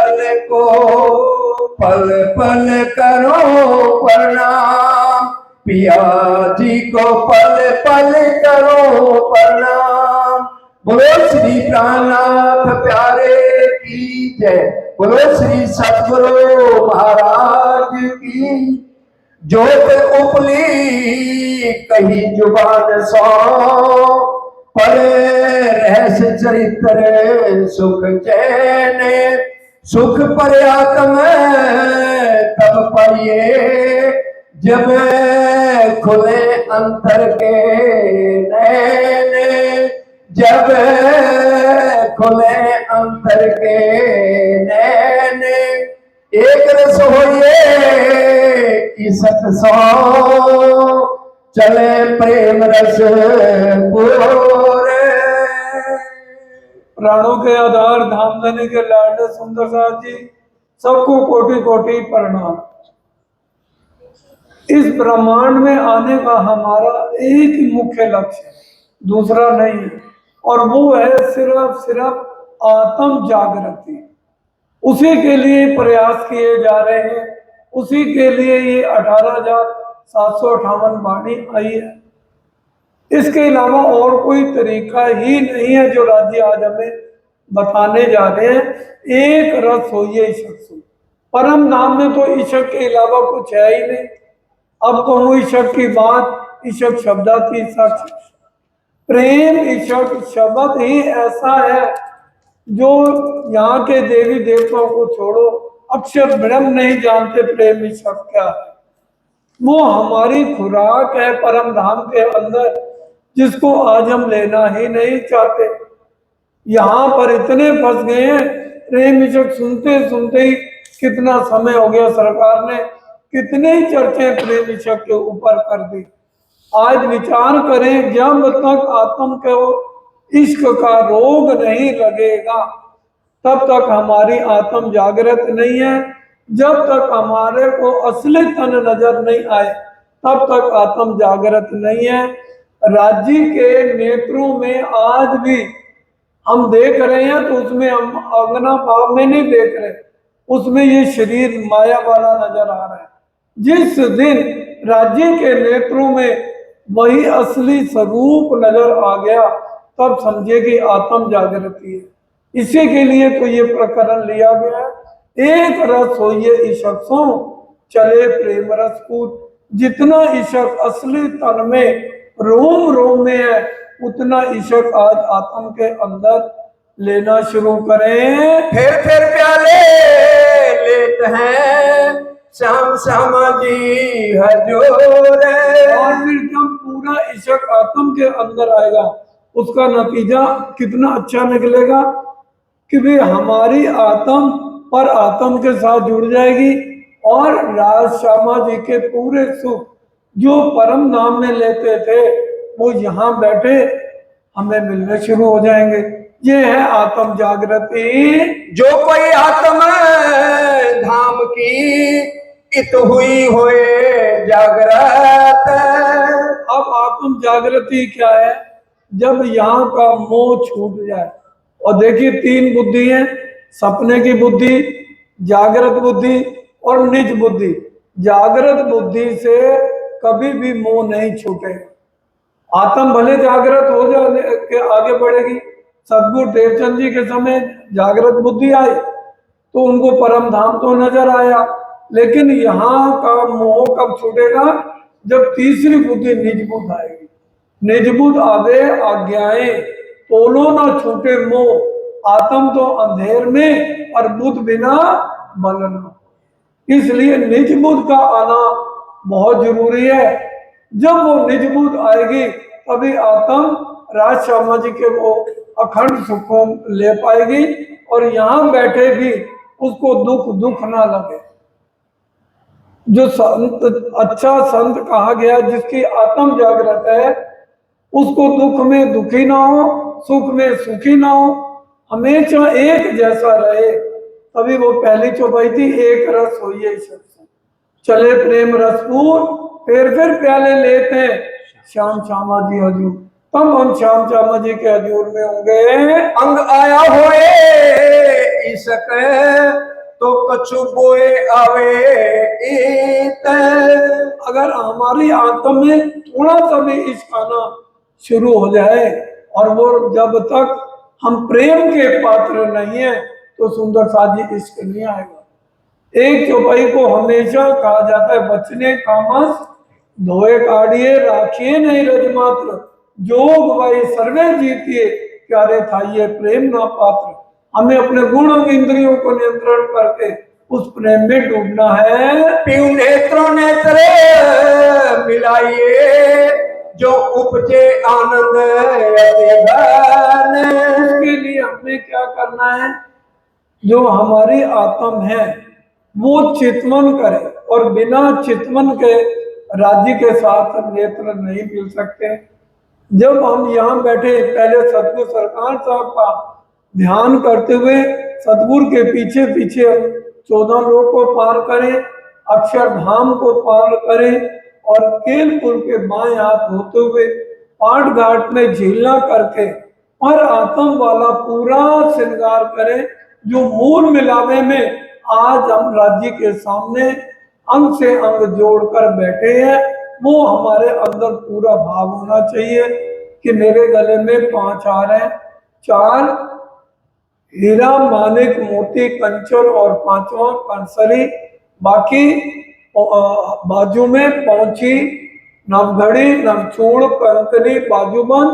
दयाल को पल पल करो प्रणाम, पिया जी को पल पल करो प्रणाम। बोलो श्री प्राणनाथ प्यारे की जय, बोलो श्री सतगुरु महाराज की। जोत उपली कही जुबान सो, पढ़े रहस चरित्र सुख चैन, सुख पर आत्म तब पाइए जब खुले अंतर के नैन, जब खुले अंतर के नैन। एक रस होइए ईसत सो, चले प्रेम रस पूरे। प्राणों के आधार धामधनी के लाडले सुंदर साथ जी, सबको कोटि कोटि प्रणाम। इस ब्रह्मांड में आने का हमारा एक ही मुख्य लक्ष्य है, दूसरा नहीं है, और वो है सिर्फ आत्म जागृति। उसी के लिए प्रयास किए जा रहे हैं, उसी के लिए ये 18,758 वाणी आई है। इसके अलावा और कोई तरीका ही नहीं है जो राज्य आज हमें बताने जा रहे हैं। एक रस होइए ईशक से, परम नाम में तो ईशक के अलावा कुछ है ही नहीं। अब कहूँ ईशक की बात, ईशक शब्दाती सच, प्रेम ईशक शब्द ही ऐसा है जो यहाँ के देवी देवताओं को छोड़ो, अक्षर ब्रह्म नहीं जानते प्रेम ईशक क्या है। वो हमारी खुराक है परम धाम के अंदर, जिसको आज हम लेना ही नहीं चाहते। यहाँ पर इतने फंस गए हैं, प्रेम ईशक सुनते सुनते ही कितना समय हो गया, सरकार ने कितने ही चर्चे प्रेम ईशक के ऊपर कर दी। आज विचार करें, जब तक आत्म को इश्क का रोग नहीं लगेगा तब तक हमारी आत्म जागृत नहीं है। जब तक हमारे को असली तन नजर नहीं आए तब तक आत्म जागृत नहीं है। राज्य के नेत्रों में आज भी हम देख रहे हैं तो उसमें हम अग्ना भाव में नहीं देख रहे, उसमें ये शरीर माया वाला नजर आ रहा है। जिस दिन राज्य के नेत्रों में वही असली स्वरूप नजर आ गया तब समझिए कि आत्म जागृति है। इसी के लिए तो ये प्रकरण लिया गया है। एक रस होइए ईशक सो, चले प्रेम रस पूत। जितना ईशक असली तन में रोम रोम में है, उतना ईशक आज आत्म के अंदर लेना शुरू करें। फिर प्याले लेते हैं श्याम श्यामा जी हजूर। और फिर जब पूरा ईशक आत्म के अंदर आएगा, उसका नतीजा कितना अच्छा निकलेगा कि भी हमारी आत्म पर आत्म के साथ जुड़ जाएगी और राज श्यामा जी के पूरे सुख जो परम नाम में लेते थे वो यहाँ बैठे हमें मिलने शुरू हो जाएंगे। ये है आत्म जागृति। जो कोई आत्म धाम की इत हुई होए जागृत। अब आत्म जागृति क्या है? जब यहाँ का मोह छूट जाए। और देखिए तीन बुद्धि है, सपने की बुद्धि, जागृत बुद्धि और निज बुद्धि। जागृत बुद्धि से कभी भी मोह नहीं छूटेगा। आत्म भले जागृत हो जाने के आगे बढ़ेगी। सदगुरु देवचंद जी के समय जागृत बुद्धि आई तो उनको परम धाम तो नजर आया, लेकिन यहाँ का मोह कब छूटेगा? जब तीसरी बुद्धि निज बुद्ध आएगी। निज बुद्ध आवे आज्ञाएं, तोलो ना छूटे मोह। आत्म तो अंधेर में और बुद्ध बिना बलना। इसलिए निज बुद्ध का आना बहुत जरूरी है। जब वो निज बुद्ध आएगी तभी आत्म राज श्यामा जी के वो अखंड सुखों ले पाएगी और यहाँ बैठे भी उसको दुख ना लगे। जो संत अच्छा संत कहा गया, जिसकी आत्म जागृत है, उसको दुख में दुखी ना हो, सुख में सुखी ना हो, हमेशा एक जैसा रहे। तभी वो पहली चौपाई थी, एक रस होइए चले प्रेम रसपूर। फिर प्याले लेते हैं श्याम श्यामा जी हजूर। तब हम श्याम श्यामा जी के हजूर में होंगे। अंग आया होए ईशक कुछ बोए आवे इत। अगर हमारी आत्मा में थोड़ा सा भी इश्क आना शुरू हो जाए और वो जब तक हम प्रेम के पात्र नहीं है तो सुंदर साजी इश्क नहीं आएगा। एक चौपाई को हमेशा कहा जाता है बचने कामस धोए काढ़िए राखिए नहीं रजमात्र, जोग गवाई सर्वे जीतिए प्यारे थाइए प्रेम ना पात्र। हमें अपने गुण और इंद्रियों को नियंत्रण करके उस प्रेम में डूबना है। पीऊ नेत्रों नेत्र मिलाइए जो उपजे आनंद अति घन। उसके लिए हमें क्या करना है, जो हमारी आत्म है वो चितवन करे, और बिना चितवन के राज्य के साथ नेत्र नहीं मिल सकते। जब हम यहाँ बैठे पहले सतगुरु सरकार साहब का ध्यान करते हुए सतगुरु के पीछे पीछे 14 लोग को पार करें, अक्षरधाम को पार करें और केलपुर के बाएं हाथ होते हुए पाट घाट में झीलना करके पर आत्म वाला पूरा श्रृंगार करें, जो मूल मिलावे में आज हम राज्य के सामने अंग से अंग जोड़कर बैठे हैं। वो हमारे अंदर पूरा भाव होना चाहिए कि मेरे गले में 5 हार हैं, 4 हीरा मानिक मोती कंचन और 5वां कंसरी, बाकी बाजू में पौंची नवघड़ी नवचूड़ कंकनी बाजूबंद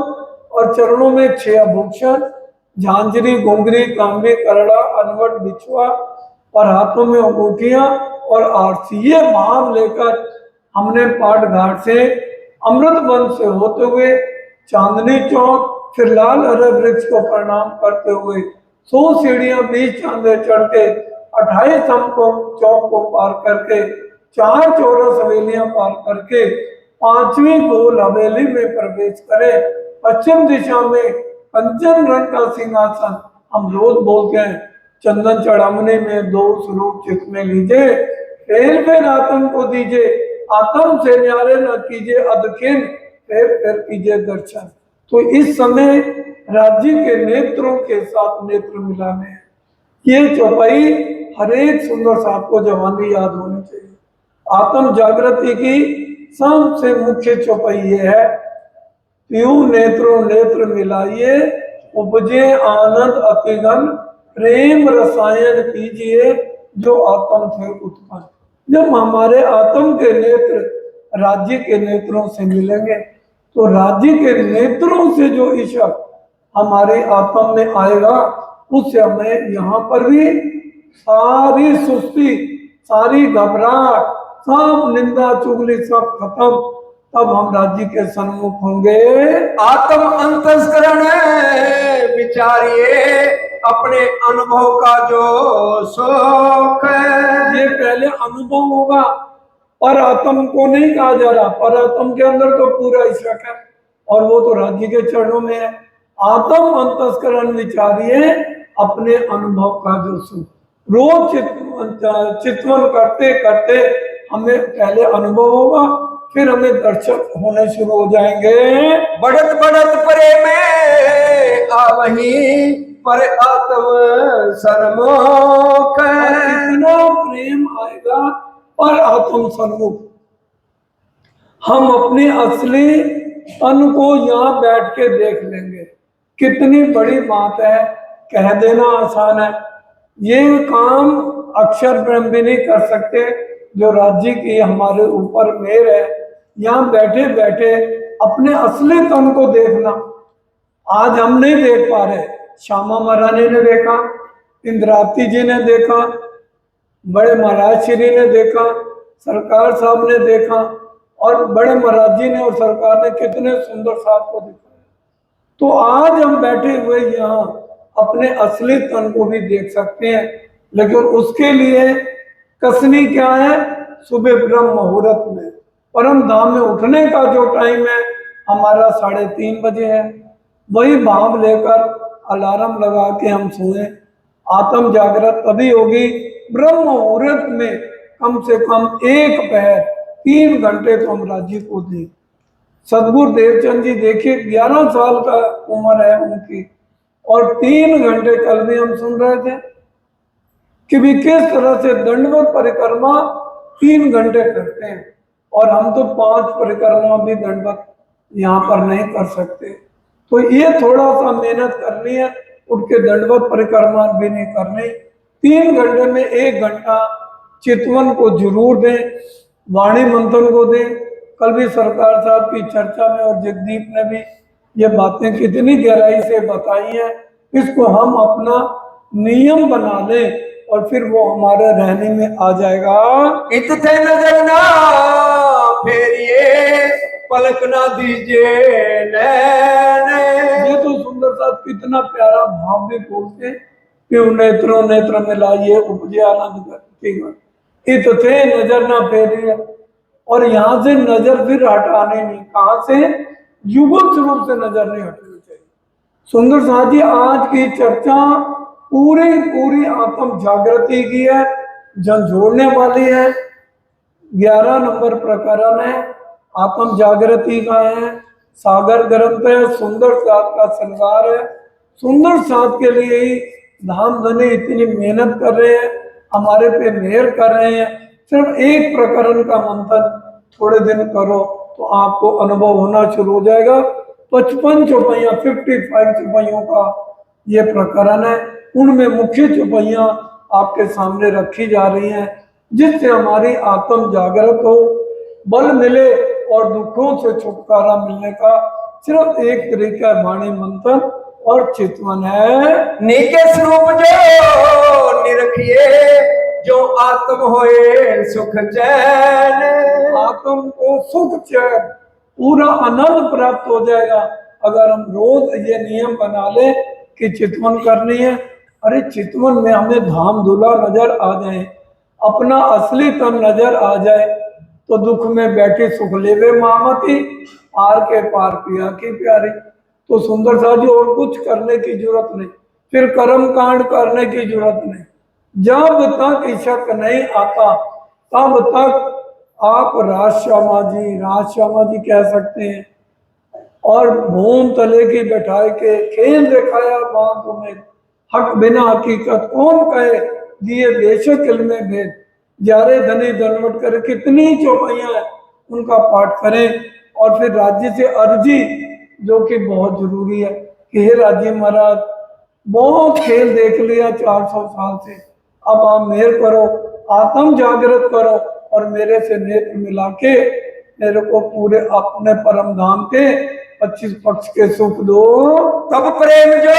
और चरणों में 6 आभूषण झांझरी घुंघरी कांबी करड़ा अनवट बिछुआ और हाथों में अंगूठियां और आरसी। ये भाव लेकर हमने पाट घाट से अमृत वन से होते हुए चांदनी चौक फिर लाल हरे वृक्ष को प्रणाम करते हुए 100 सीढ़ियां 20 चांदे चढ़ के 28 हमको चौक को पार करके 4 चौरस हवेलियां पार करके 5वीं गोल हवेली में प्रवेश करें। पश्चिम दिशा में कंचन रंग का सिंहासन, हम रोज बोलते हैं चंदन चढ़ावने में 2 स्वरूप चित में लीजिए, फेर फेर आत्म को दीजिए, आत्म से न्यारे न कीजिए अदखिन, फेर फेर कीजिए दर्शन। तो इस समय राज्य के नेत्रों के साथ नेत्र मिलाने हैं। ये चौपाई हर एक सुंदर साहब को जवानी याद होनी चाहिए। आत्म जागृति की सबसे मुख्य चौपाई ये है, पीऊ नेत्रों नेत्र मिलाइए उपजे आनंद अतिगन, प्रेम रसायन कीजिए जो आत्म थे उत्पन्न। जब हमारे आत्म के नेत्र राज्य के नेत्रों से मिलेंगे तो राज्य के नेत्रों से जो इश्क हमारे आत्म में आएगा उससे हमें यहाँ पर भी सारी सुस्ती सारी घबराहट सब निंदा चुगली सब खत्म, तब हम राज्य के सन्मुख होंगे। आत्म अंतस्करण विचारिए अपने अनुभव का जो सुख। ये पहले अनुभव होगा, पर आत्म को नहीं कहा जा रहा, पर आत्म के अंदर तो पूरा इश्क है और वो तो राज्य के चरणों में है। आत्म अंतस्करण विचारिए अपने अनुभव का जो सुख। रोज चितवन करते करते हमें पहले अनुभव होगा, फिर हमें दर्शन होने शुरू हो जाएंगे। बढ़त बढ़त प्रेम आवही पर आत्म सन्मुख। इतना प्रेम आएगा पर आत्म सन्मुख। हम अपनी असली तन को यहाँ बैठ के देख लेंगे। कितनी बड़ी बात है, कह देना आसान है। ये काम अक्षर ब्रह्म भी नहीं कर सकते, जो राज्य की हमारे ऊपर मेहर है। यहाँ बैठे बैठे अपने असली तन को देखना आज हम नहीं देख पा रहे। श्यामा महारानी ने देखा, इंद्रावती जी ने देखा, बड़े महाराज श्री ने देखा, सरकार साहब ने देखा और बड़े महाराज जी ने और सरकार ने कितने सुंदर साहब को देखा। तो आज हम बैठे हुए यहाँ अपने असली तन को भी देख सकते हैं, लेकिन उसके लिए कसनी क्या है, सुबह ब्रह्म मुहूर्त में परम धाम में उठने का जो टाइम है हमारा 3:30 बजे है। वही भाव लेकर अलार्म लगा के हम सोए। आत्म जागृत तभी होगी ब्रह्म मुहूर्त में, कम से कम 1 पहर 3 घंटे तो हम राज्य को दें। सदगुरु देवचंद जी देखिए 11 साल का उम्र है उनकी और 3 घंटे कल भी हम सुन रहे थे। कि भी किस तरह से दंडवत परिक्रमा 3 घंटे करते हैं, और हम तो 5 परिक्रमा भी दंडवत यहाँ पर नहीं कर सकते। तो ये थोड़ा सा मेहनत करनी है, उठ के दंडवत परिक्रमा भी नहीं करनी। 3 घंटे में 1 घंटा चितवन को जरूर दें, वाणी मंथन को दें। कल भी सरकार साहब की चर्चा में और जगदीप ने भी ये बातें कितनी गहराई से बताई हैं, इसको हम अपना नियम बना लें और फिर वो हमारे रहने में आ जाएगा। इत थे नजर ना फेरिए, पलक ना दीजिए नैने। ये तो सुंदर साहब कितना प्यारा भाव भी बोलते कि नेत्रों नेत्र मिलाइए उपजे आनंद की। इत थे नजर ना फेरिए, और यहाँ से नजर फिर हटाने नहीं, कहाँ से, युगल स्वरूप से नजर नहीं हटनी चाहिए। सुंदर साहब जी, आज की चर्चा पूरी पूरी आत्म जागृति की है, झंझोड़ने वाली है। 11 नंबर प्रकरण है, आत्म जागृति का है, सागर ग्रंथ है, सुंदर साथ का श्रृंगार है। सुंदर साथ के लिए ही धाम धनी इतनी मेहनत कर रहे हैं, हमारे पे मेहर कर रहे हैं। सिर्फ एक प्रकरण का मंथन थोड़े दिन करो तो आपको अनुभव होना शुरू हो जाएगा। 55 चौपाइयां, 55 चौपाइयों का ये प्रकरण है। उनमें मुख्य चौपाइयां आपके सामने रखी जा रही हैं, जिससे हमारी आत्म जागृत हो, बल मिले और दुखों से छुटकारा मिलने का सिर्फ एक तरीका है, वाणी मंथन और चितवन है। नीके स्वरूप जो निरखिए, जो आत्म होए सुख चैन। आत्म को सुख चैन पूरा आनंद प्राप्त हो जाएगा अगर हम रोज ये नियम बना ले कि चितवन करनी है। अरे चितवन में हमें धाम धूला नजर आ जाए, अपना असली तन नजर आ जाए, तो दुख में बैठे सुख लेवे मामती, आर के पार पिया की प्यारी। तो सुंदर साहब जी, और कुछ करने की जरूरत नहीं, फिर कर्म कांड करने की जरूरत नहीं। जब तक शक नहीं आता तब तक आप राज श्यामा जी कह सकते हैं, और भूम तले की बैठाए के खेल दिखाया बांध में, हक बिना हकीकत कौन कहे, दिए बेशक इल्मे भेद, जारे धनी दलवट करे। कितनी चौपाइयां हैं, उनका पाठ करें। और फिर राज्य से अर्जी, जो कि बहुत जरूरी है, कि हे राज्य महाराज, बहुत खेल देख लिया 400 साल से, अब आप मेहर करो, आत्म जागृत करो और मेरे से नेत्र मिला के मेरे को पूरे अपने परम धाम के 25 पक्ष के सुख दो। तब प्रेम जो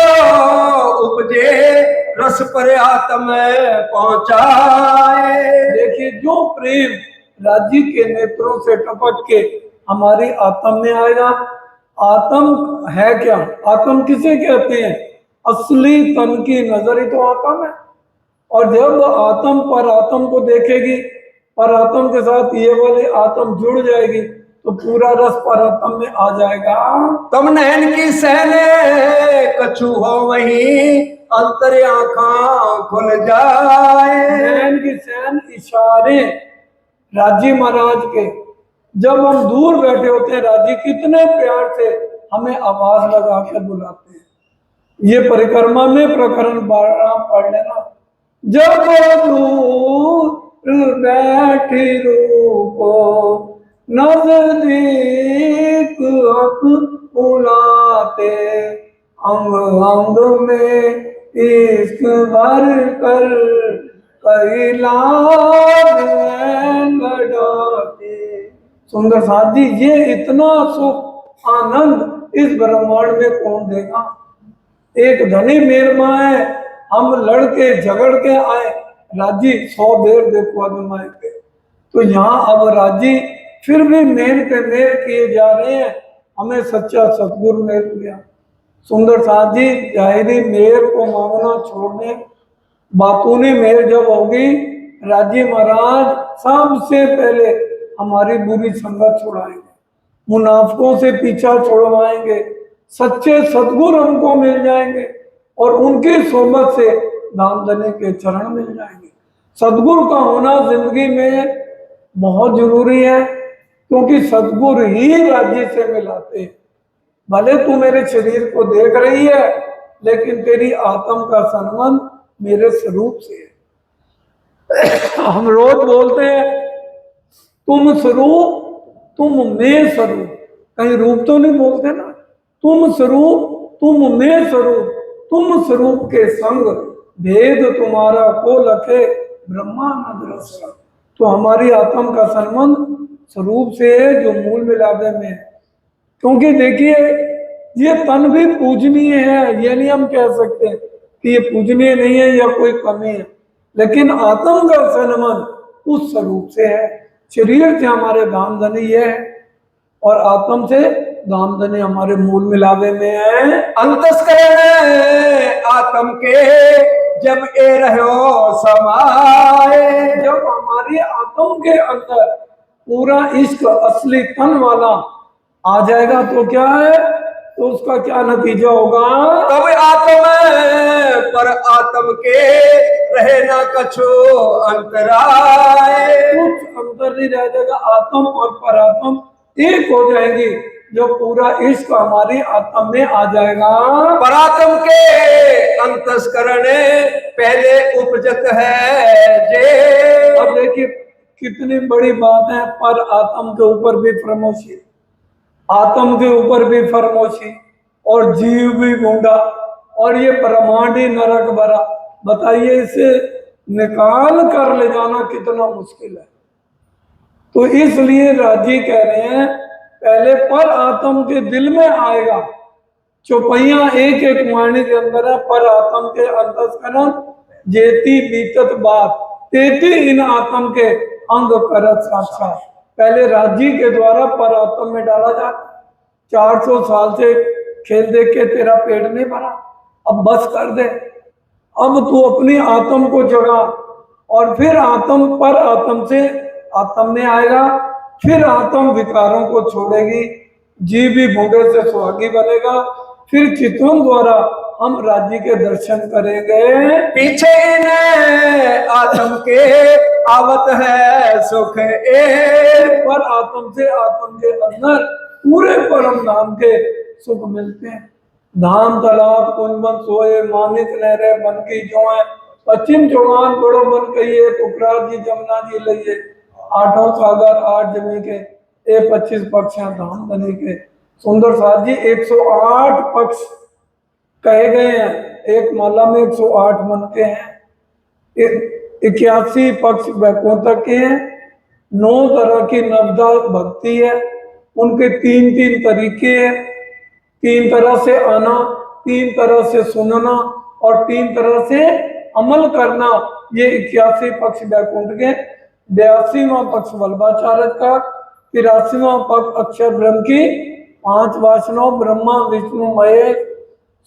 उपजे, रस पर आत्म पहुंचाए। देखिए, जो प्रेम राज्य के नेत्रों से टपक के हमारी आत्म में आएगा। आत्म है क्या? आत्म किसे कहते हैं? असली तन की नजर ही तो आत्म है। और जब आत्म पर आत्म को देखेगी, पर आत्म के साथ ये वाली आत्म जुड़ जाएगी, तो पूरा रस पर आत्म में आ जाएगा। तब नैन की सहने कछु हो वहीं, अंतर आंखा खुल जाए। नैन की सहन इशारे राजी महाराज के, जब हम दूर बैठे होते हैं, राजी कितने प्यार से हमें आवाज लगा के बुलाते हैं। ये परिक्रमा में प्रकरण 12 पढ़ लेना। जब दूर बैठी रूपो, नजदीक हक बुलाते, अंग अंग में इश्क भर कर कई लाख लड़ाते। सुंदर साथ जी, ये इतना सुख आनंद इस ब्रह्मांड में कौन देगा? एक धनी मेरमा है, हम लड़के झगड़ के आए, राजी 100 देर देखो आजमाएंगे। तो यहाँ अब राजी फिर भी मेल पे मेल किए जा रहे हैं, हमें सच्चा सतगुरु मिल गया। सुंदर साथ जी, जाहिरी मेल को मांगना छोड़ दें, बातूनी मेल जब होगी, राजी महाराज सबसे पहले हमारी बुरी संगत छुड़ाएंगे, मुनाफिकों से पीछा छुड़वाएंगे, सच्चे सतगुरु हमको मिल जाएंगे और उनकी सोबत से धामधनी के चरण मिल जाएंगे। सतगुरु का होना जिंदगी में बहुत जरूरी है, क्योंकि सतगुरु ही राज्य से मिलाते हैं। भले तू मेरे शरीर को देख रही है, लेकिन तेरी आत्म का संबंध मेरे स्वरूप से है। हम रोज बोलते हैं तुम स्वरूप तुम में स्वरूप, कहीं रूप तो नहीं बोलते ना। तुम स्वरूप तुम में स्वरूप, तुम स्वरूप के संग भेद तुम्हारा को लखे ब्रह्मानंद रस। तो हमारी आत्म का संबंध स्वरूप से है जो मूल मिलावे में है। क्योंकि देखिए ये तन भी पूजनीय है, ये नहीं हम कह सकते कि ये पूजनीय नहीं है या कोई कमी है, लेकिन आत्म का संबंध उस स्वरूप से है। शरीर से हमारे धामधनी ये है और आत्म से धामधनी हमारे मूल मिलावे में है। अंतस्करण आत्म के जब ए रहो समाए, जब हमारी आत्म के अंदर पूरा इश्क असली तन वाला आ जाएगा तो क्या है, तो उसका क्या नतीजा होगा? तब आत्म पर आत्म के रहे ना कछु अंतराय। कुछ अंतर नहीं रह जाएगा, आत्म और परात्म एक हो जाएंगी जब पूरा इश्क हमारी आत्म में आ जाएगा। परात्म के अंतस्करण पहले उपजत है जे। अब देखिए कितनी बड़ी बात है, पर आत्म के ऊपर भी फरमोशी, आत्म के ऊपर भी फरमोशी, और जीव भी गूंडा, और ये ब्रह्मांड ही नरक भरा। बताइए इसे निकाल कर ले जाना कितना मुश्किल है। तो इसलिए राजी कह रहे हैं पहले पर आत्म के दिल में आएगा। चौपैया एक एक वाणी के अंदर है, पर आत्म के अंतस्करण जेती बीतत बात तेती इन आत्म के अंग करत साक्षात। पहले राजी के द्वारा पर आत्म में डाला जाता। 400 साल से खेल देख के तेरा पेट नहीं भरा, अब बस कर दे, अब तू अपनी आत्म को जगा, और फिर आत्म पर आत्म से आत्म में आएगा, फिर आत्म विकारों को छोड़ेगी, जीव भी भूडे से सुहागी बनेगा, फिर चित्तों द्वारा हम राज्य के दर्शन करेंगे। पीछे इन आत्म के आवत है सुख ए। पर आत्म से आत्म के अंदर पूरे परम धाम के सुख मिलते हैं। धाम तालाब कुंजबन सोए मानिक नहरे बन की जो है, पश्चिम चौहान बड़ो बन कहिए, पुखराज जी जमुना जी लइए, आठों सागर आठ जमी के ए 25 पक्ष हैं धाम धनी के। सुंदर साथ जी 108 पक्ष कहे गए हैं, एक माला में 108 मन के हैं, 81 पक्ष वैकुंठ के हैं, 9 तरह की नवदा भक्ति है, उनके 3-3 तरीके हैं, 3 तरह से आना, 3 तरह से सुनना और 3 तरह से अमल करना। ये 81 पक्ष वैकुंठ के। 82वां पक्ष वल्लभाचार्य का, 83वां पक्ष अक्षर ब्रह्म की 5 वासनाओं ब्रह्मा विष्णु महेश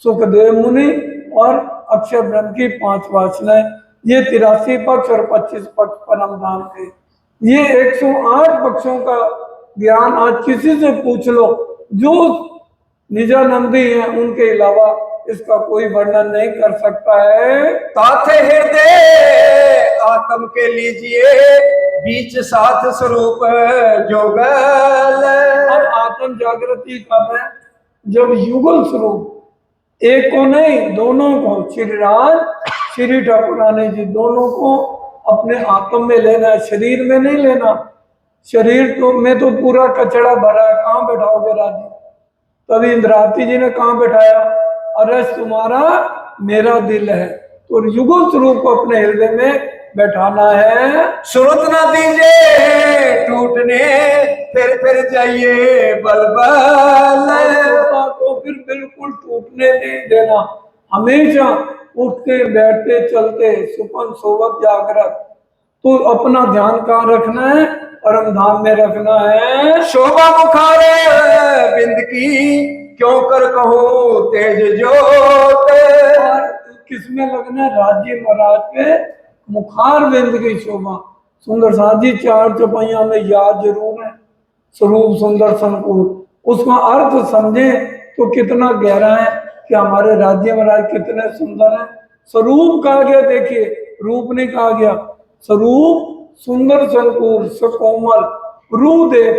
सुखदेव मुनि और अक्षर ब्रह्म की 5 वासनाएं। ये 83 पक्ष और 25 पक्ष परम धाम के। ये 108 पक्षों का ज्ञान आज किसी से पूछ लो, जो निजानंदी है उनके अलावा इसका कोई वर्णन नहीं कर सकता है। ताथे हृदय आत्म के लीजिए बीच साथ स्वरूप जोगल। और आत्म जागृति कब है? जब युगल स्वरूप एक को नहीं दोनों को, श्री राज श्री ठाकुरानी जी दोनों को अपने आत्म में लेना है, शरीर में नहीं लेना। शरीर तो में तो पूरा कचड़ा भरा है, कहाँ बैठाओगे राजी? तभी इंद्रावती जी ने कहाँ बैठाया? अरस तुम्हारा मेरा दिल है। तो युगल स्वरूप को अपने हृदय में बैठाना है। सुरत न दीजिए टूटने फिर जाइए बलबल। को फिर बिल्कुल टूटने नहीं देना, हमेशा उठते बैठते चलते सुपन सोवत जागृत। तो अपना ध्यान कहाँ रखना है? परम धाम में रखना है। शोभा मुखारे बिंद की क्यों कर कहो तेज जोत। और किसमें लगना है? राज्य महाराज के मुखार बिंद की शोभा। सुंदर साथ जी 4 चौपाइयों में याद जरूर है, स्वरूप सुंदर संकुल। उसका अर्थ समझे तो कितना गहरा है कि हमारे राज्य महाराज कितने सुंदर हैं। स्वरूप कहा गया, देखिए रूप नहीं कहा गया। स्वरूप सुंदर संकुल सकोमल। रू देख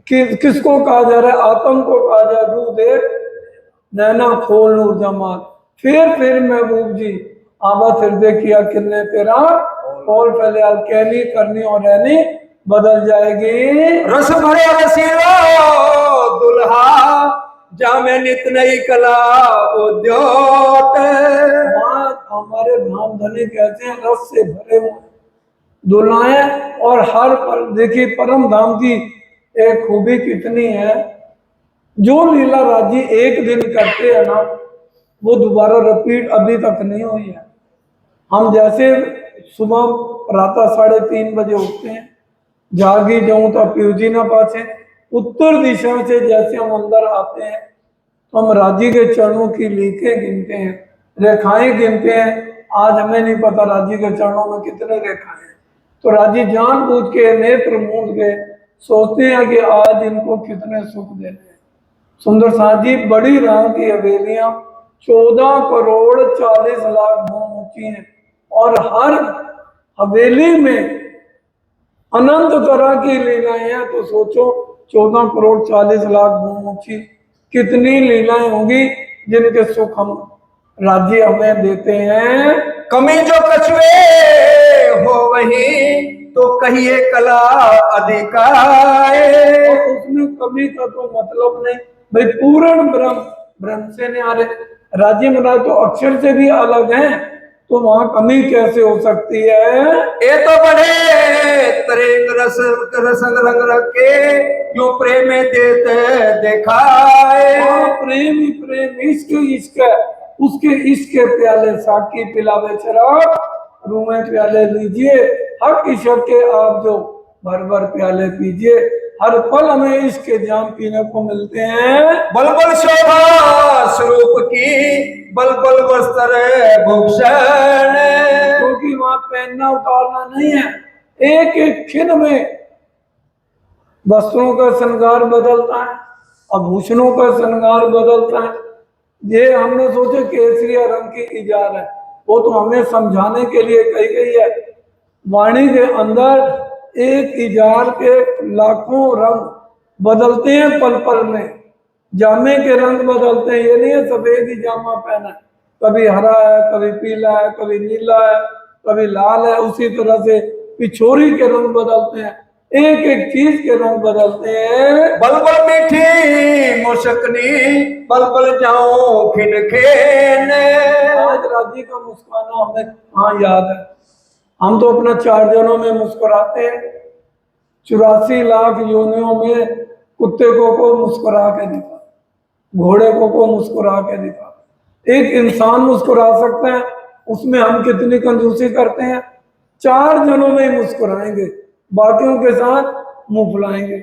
किसको कहा जा रहा है? आत्म को कहा जा रहा है। रू देख नैना खोल नूर जमात। फिर महबूब जी आवा हृदय किया किन्ने तेरा फॉल फैलियाल कहनी करनी और रहनी बदल जाएगी। रस भरे रसीलो दुल्हा जामे नित नई कला उद्योत। वहाँ हमारे धाम धनी कहते हैं रस से भरे हुए दुल्हाएं, और हर पर देखिए परम धाम की एक खूबी कितनी है, जो लीला राजी एक दिन करते हैं ना वो दोबारा रिपीट अभी तक नहीं हुई है। हम जैसे सुबह प्रातः 3:30 बजे उठते हैं, जागी जाऊं तो पीजी ना पासे, उत्तर दिशा से जैसे हम अंदर आते हैं तो हम राजी के चरणों की लीकें गिनते हैं, रेखाएं गिनते हैं। आज हमें नहीं पता राजी के चरणों में कितने रेखाएं हैं, तो राजी जानबूझ के नेत्र मूंद के सोचते हैं कि आज इनको कितने सुख देने हैं। सुंदर साथ जी, बड़ी राम की हवेलियां 14 करोड़ 40 लाख भूम ऊंची हैं, और हर हवेली में अनंत तरह की लीलाएं हैं। तो सोचो 14 करोड़ 40 लाख भूम ऊंची कितनी लीलाएं होंगी जिनके सुख हम राज्य हमें देते हैं। कमी जो कछुए हो वही तो कहिए कला अधिकाए। और उसमें कमी का तो मतलब नहीं भाई, पूर्ण ब्रह्म, ब्रह्म से नहीं आ रहे। राज्य महाराज तो अक्षर से भी अलग हैं, तो वहां कमी कैसे हो सकती है। ये तो बड़े तरेंग रस रसंग रंग रखे जो प्रेम देते देखाए। प्रेम ही प्रेम, इश्क ही इश्क है, उसके इश्क के प्याले साकी पिलावे शराब, रूमे प्याले लीजिए, हक ईश्वर के आप जो भर भर प्याले पीजिए। हर पल हमें इश्क के जाम पीने को मिलते हैं। बल बल शोभा स्वरूप की बल बल वस्त्र भूषण। क्योंकि वहां पहनना उतारना नहीं है, एक एक क्षण में वस्त्रों का श्रृंगार बदलता है, आभूषणों का श्रृंगार बदलता है। ये हमने सोचे केसरिया रंग की इजार है, वो तो हमें समझाने के लिए कही गई है। वाणी के अंदर एक इजार के लाखों रंग बदलते हैं पल पल में, जामे के रंग बदलते हैं। ये नहीं है सफेद ही जामा पहना है, कभी हरा है, कभी पीला है, कभी नीला है, कभी लाल है। उसी तरह से पिछोरी के रंग बदलते हैं, एक एक चीज के रंग बदलते हैं। बल बल मीठी मुस्कनी बल बल जाऊं खिन खेन। आज राजी का मुस्कुराना हमें हाँ याद है, हम तो अपना 4 जनों में मुस्कुराते हैं, 84 लाख योनियों में कुत्ते को मुस्कुरा के दिखा, घोड़े को मुस्कुरा के दिखा। एक इंसान मुस्कुरा सकता है, उसमें हम कितनी कंजूसी करते हैं। 4 जनों में ही मुस्कुराएंगे, बाकियों के साथ मुंह फुलाएंगे।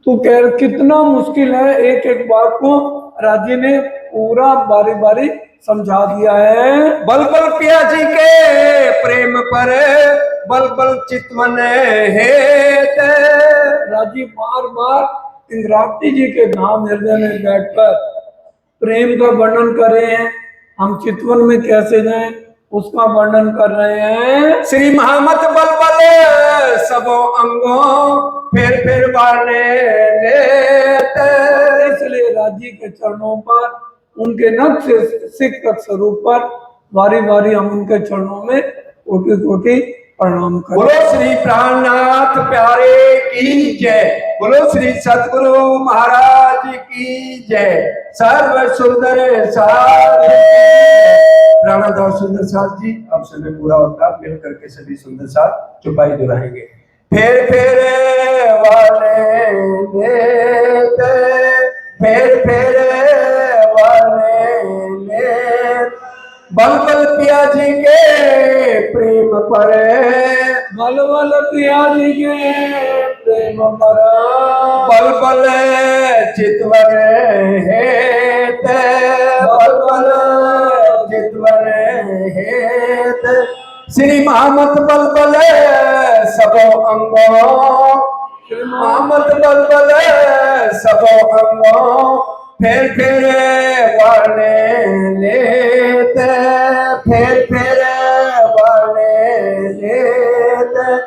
तो कह कितना मुश्किल है, एक एक बात को राजी ने पूरा बारी बारी समझा दिया है। बल बल पिया जी के प्रेम पर बल बल चितवन हेत। राजी बार बार इंद्रावती जी के धाम हृदय में बैठकर प्रेम का वर्णन कर रहे हैं। हम चितवन में कैसे जाएं उसका वर्णन कर रहे हैं। श्री महामत बल बल सबो अंगों फिर बारने लेते। इसलिए राजी के चरणों पर, उनके नक्श सिख स्वरूप पर बारी बारी हम उनके चरणों में कोटि कोटि प्रणाम करें। बोलो श्री प्राणनाथ प्यारे की जय, बोलो श्री सतगुरु महाराज की जय, सर्व सुंदर साध प्राणदास सुंदर साथ जी। अब समय पूरा होता है, मिल करके सभी सुंदर साथ चुपाई दोहराएंगे। फेर वाले लेते, फेर वाले लेते, बल बल पिया जी के प्रेम पर, बल बल पिया जी के प्रेम पर, बल बल चितवन हेत, बल बल चितवन हेत। श्री महामत बल बल सबो अंगों, महामत बल बल सबो अंगों फेर वाले लेते, फेर